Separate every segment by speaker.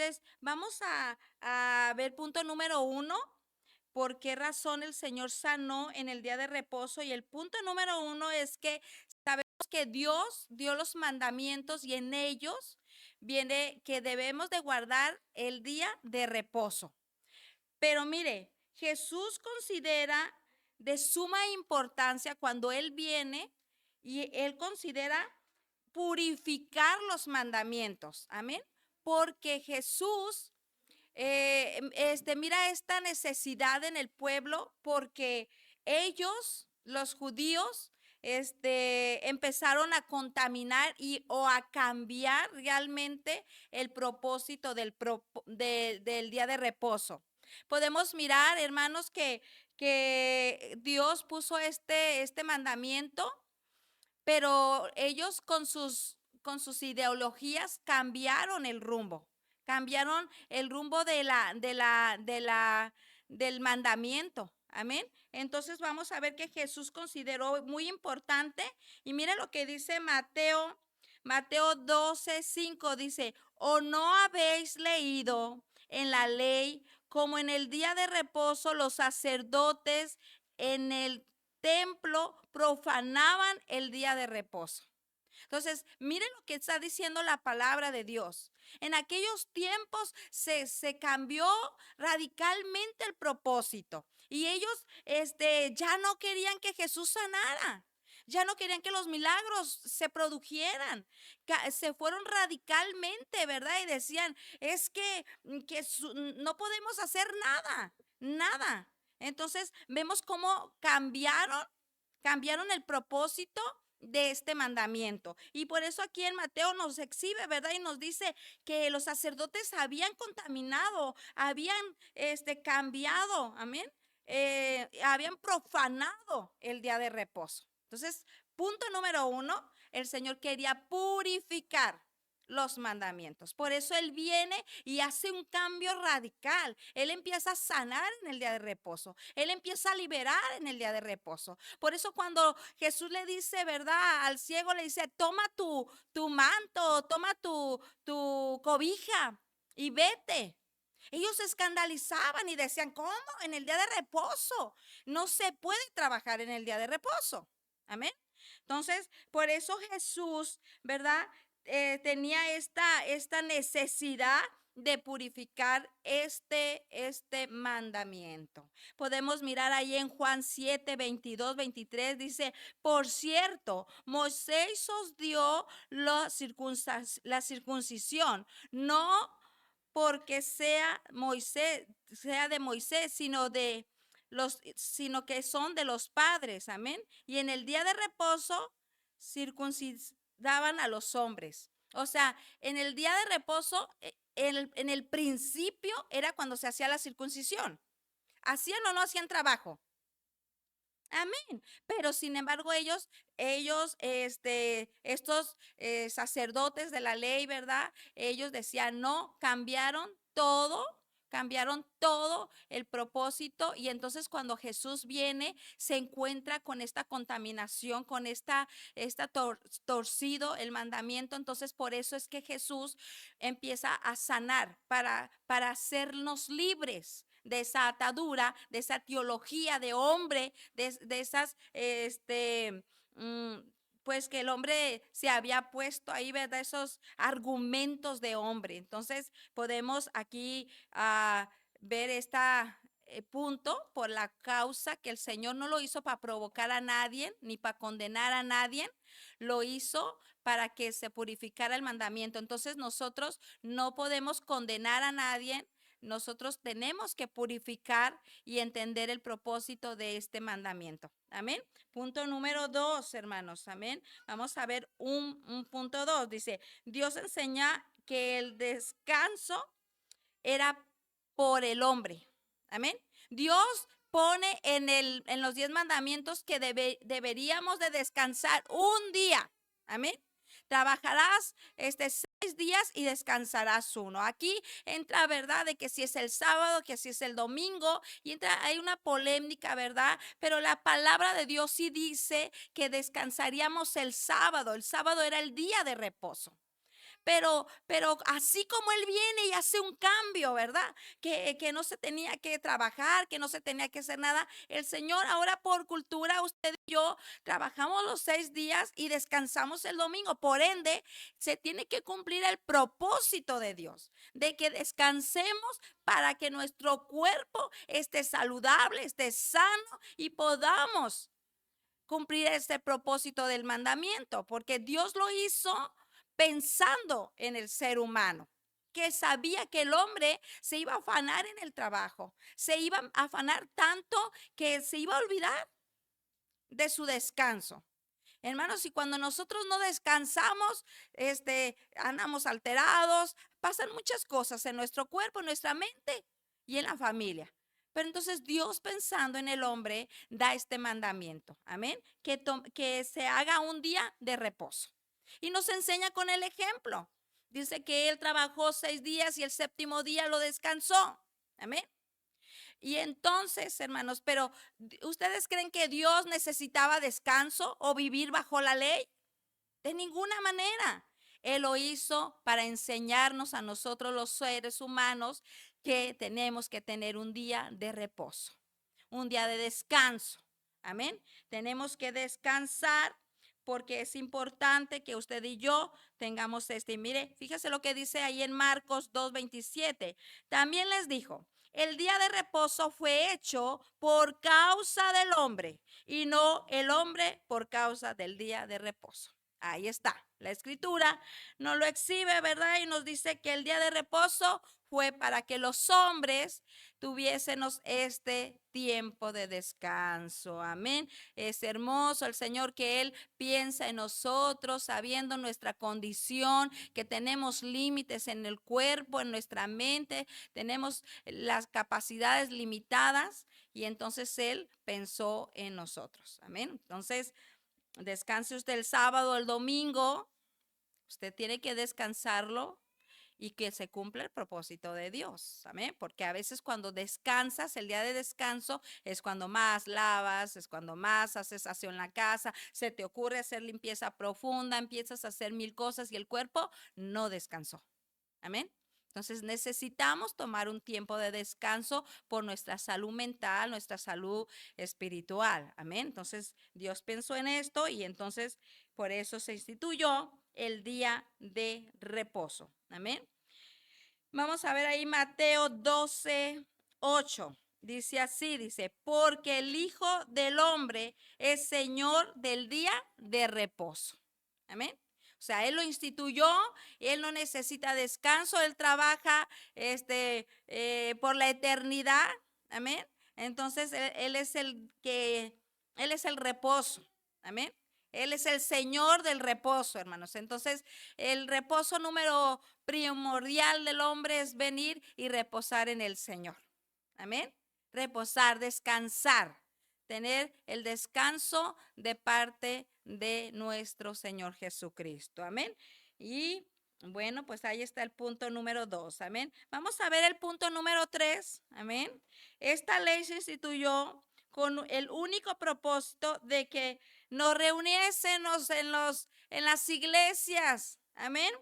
Speaker 1: Entonces, vamos a ver punto número uno, por qué razón el Señor sanó en el día de reposo. Y el punto número uno es que sabemos que Dios dio los mandamientos y en ellos viene que debemos de guardar el día de reposo. Pero mire, Jesús considera de suma importancia cuando Él viene y Él considera purificar los mandamientos. Amén. Porque Jesús mira esta necesidad en el pueblo porque ellos, los judíos, empezaron a contaminar o a cambiar realmente el propósito del día de reposo. Podemos mirar, hermanos, que Dios puso este mandamiento, pero ellos con sus ideologías cambiaron el rumbo del mandamiento. Amén. Entonces vamos a ver que Jesús consideró muy importante. Y mira lo que dice Mateo 12:5 dice, ¿o no habéis leído en la ley como en el día de reposo los sacerdotes en el templo profanaban el día de reposo? Entonces, miren lo que está diciendo la palabra de Dios. En aquellos tiempos se cambió radicalmente el propósito y ellos ya no querían que Jesús sanara. Ya no querían que los milagros se produjeran. Se fueron radicalmente, ¿verdad? Y decían, es que no podemos hacer nada, nada. Entonces, vemos cómo cambiaron el propósito de este mandamiento. Y por eso aquí en Mateo nos exhibe, ¿verdad? Y nos dice que los sacerdotes habían contaminado, habían cambiado, amén, habían profanado el día de reposo. Entonces, punto número uno, el Señor quería purificar los mandamientos. Por eso Él viene y hace un cambio radical. Él empieza a sanar en el día de reposo. Él empieza a liberar en el día de reposo. Por eso cuando Jesús le dice, ¿verdad? Al ciego le dice, toma tu manto, toma tu cobija y vete. Ellos se escandalizaban y decían, ¿cómo? En el día de reposo. No se puede trabajar en el día de reposo. Amén. Entonces, por eso Jesús, ¿verdad? Tenía esta necesidad de purificar este mandamiento. Podemos mirar ahí en Juan 7, 22, 23, dice, por cierto, Moisés os dio la circuncisión, no porque sea de Moisés, sino que son de los padres, amén. Y en el día de reposo circuncidaban a los hombres. O sea, en el día de reposo, en el principio era cuando se hacía la circuncisión. ¿Hacían o no hacían trabajo? Amén. Pero sin embargo, estos sacerdotes de la ley, ¿verdad? Ellos decían, no, cambiaron todo el propósito. Y entonces cuando Jesús viene, se encuentra con esta contaminación, con torcido el mandamiento. Entonces por eso es que Jesús empieza a sanar para hacernos libres de esa atadura, de esa teología de hombre, de esas, mm, pues que el hombre se había puesto ahí, ¿verdad? Esos argumentos de hombre. Entonces podemos aquí ver punto por la causa que el Señor no lo hizo para provocar a nadie ni para condenar a nadie, lo hizo para que se purificara el mandamiento. Entonces nosotros no podemos condenar a nadie, nosotros tenemos que purificar y entender el propósito de este mandamiento. Amén. Punto número 2, hermanos. Amén. Vamos a ver un punto 2. Dice, Dios enseña que el descanso era por el hombre. Amén. Dios pone en los 10 mandamientos que deberíamos de descansar un día. Amén. Trabajarás 6 días y descansarás uno. Aquí entra, ¿verdad? De que si es el sábado, que si es el domingo, y hay una polémica, ¿verdad? Pero la palabra de Dios sí dice que descansaríamos el sábado. El sábado era el día de reposo. pero así como Él viene y hace un cambio, ¿verdad? Que no se tenía que trabajar, que no se tenía que hacer nada. El Señor ahora por cultura, usted y yo trabajamos los 6 días y descansamos el domingo. Por ende, se tiene que cumplir el propósito de Dios, de que descansemos para que nuestro cuerpo esté saludable, esté sano y podamos cumplir este propósito del mandamiento, porque Dios lo hizo pensando en el ser humano, que sabía que el hombre se iba a afanar en el trabajo, se iba a afanar tanto que se iba a olvidar de su descanso. Hermanos, y cuando nosotros no descansamos, andamos alterados, pasan muchas cosas en nuestro cuerpo, en nuestra mente y en la familia. Pero entonces Dios pensando en el hombre da este mandamiento, amén, que se haga un día de reposo. Y nos enseña con el ejemplo. Dice que él trabajó 6 días y el séptimo día lo descansó, amén. Y entonces, hermanos, pero ¿ustedes creen que Dios necesitaba descanso o vivir bajo la ley? De ninguna manera. Él lo hizo para enseñarnos a nosotros los seres humanos que tenemos que tener un día de reposo, un día de descanso. Amén. Tenemos que descansar porque es importante que usted y yo tengamos este. Y mire, fíjese lo que dice ahí en Marcos 2:27. También les dijo, el día de reposo fue hecho por causa del hombre y no el hombre por causa del día de reposo. Ahí está, la escritura nos lo exhibe, ¿verdad? Y nos dice que el día de reposo fue para que los hombres tuviésemos este tiempo de descanso. Amén. Es hermoso el Señor que Él piensa en nosotros, sabiendo nuestra condición, que tenemos límites en el cuerpo, en nuestra mente, tenemos las capacidades limitadas y entonces Él pensó en nosotros. Amén. Entonces, descanse usted el sábado, el domingo, usted tiene que descansarlo y que se cumpla el propósito de Dios. Amén. Porque a veces cuando descansas, el día de descanso es cuando más lavas, es cuando más haces aseo en la casa, se te ocurre hacer limpieza profunda, empiezas a hacer mil cosas y el cuerpo no descansó. Amén. Entonces necesitamos tomar un tiempo de descanso por nuestra salud mental, nuestra salud espiritual. Amén. Entonces Dios pensó en esto y entonces por eso se instituyó el día de reposo. Amén. Vamos a ver ahí Mateo 12:8. Dice así, dice, porque el Hijo del Hombre es Señor del día de reposo. Amén. O sea, Él lo instituyó, Él no necesita descanso, Él trabaja por la eternidad. Amén. Entonces, Él es Él es el reposo. Amén. Él es el Señor del reposo, hermanos. Entonces, el reposo número primordial del hombre es venir y reposar en el Señor. Amén. Reposar, descansar, tener el descanso de parte de nuestro Señor Jesucristo. Amén. Y bueno, pues ahí está el punto número 2. Amén. Vamos a ver el punto número 3. Amén. Esta ley se instituyó con el único propósito de que nos reuniésemos en las iglesias. Amén.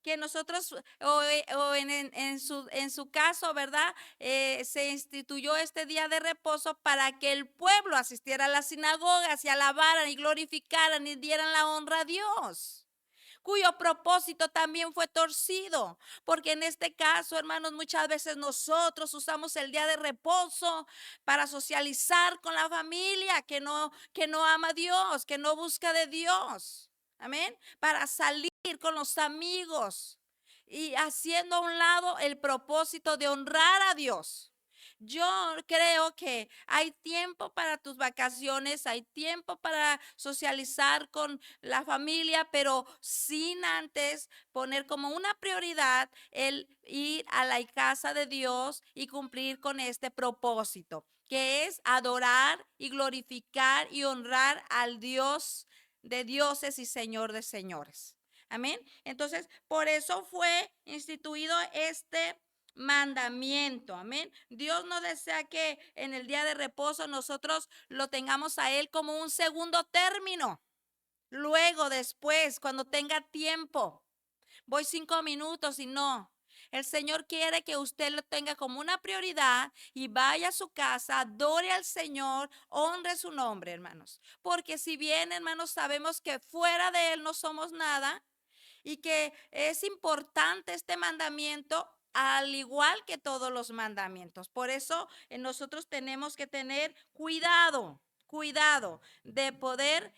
Speaker 1: Que nosotros, o en su caso, ¿verdad? Se instituyó este día de reposo para que el pueblo asistiera a las sinagogas y alabaran y glorificaran y dieran la honra a Dios, cuyo propósito también fue torcido, porque en este caso, hermanos, muchas veces nosotros usamos el día de reposo para socializar con la familia que no ama a Dios, que no busca de Dios. Amén. Para salir con los amigos y haciendo a un lado el propósito de honrar a Dios. Yo creo que hay tiempo para tus vacaciones, hay tiempo para socializar con la familia, pero sin antes poner como una prioridad el ir a la casa de Dios y cumplir con este propósito, que es adorar y glorificar y honrar al Dios de dioses y Señor de señores. Amén. Entonces, por eso fue instituido este mandamiento. Amén. Dios no desea que en el día de reposo nosotros lo tengamos a Él como un segundo término. Luego, después, cuando tenga tiempo. voy 5 minutos y no. El Señor quiere que usted lo tenga como una prioridad y vaya a su casa, adore al Señor, honre su nombre, hermanos. Porque si bien, hermanos, sabemos que fuera de Él no somos nada y que es importante este mandamiento, al igual que todos los mandamientos. Por eso nosotros tenemos que tener cuidado, cuidado de poder,